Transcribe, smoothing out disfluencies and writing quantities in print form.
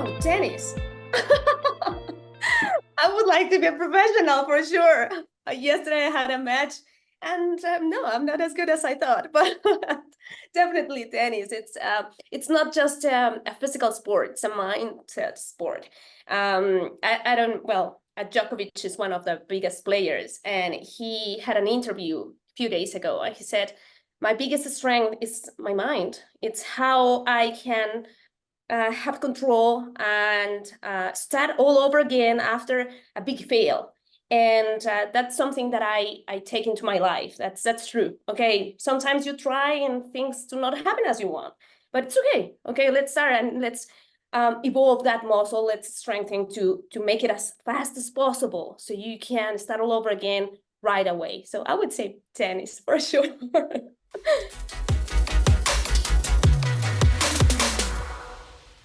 Oh, tennis. I would like to be a professional for sure. Yesterday I had a match, and no, I'm not as good as I thought, but definitely tennis. It's not just a physical sport; it's a mindset sport. I don't well. Djokovic is one of the biggest players, and he had an interview a few days ago, and he said, "My biggest strength is my mind. It's how I can." Have control and start all over again after a big fail. And that's something that I take into my life. That's true. Okay, sometimes you try and things do not happen as you want, but it's okay. Okay, let's start and let's evolve that muscle. Let's strengthen to make it as fast as possible so you can start all over again right away. So I would say tennis for sure.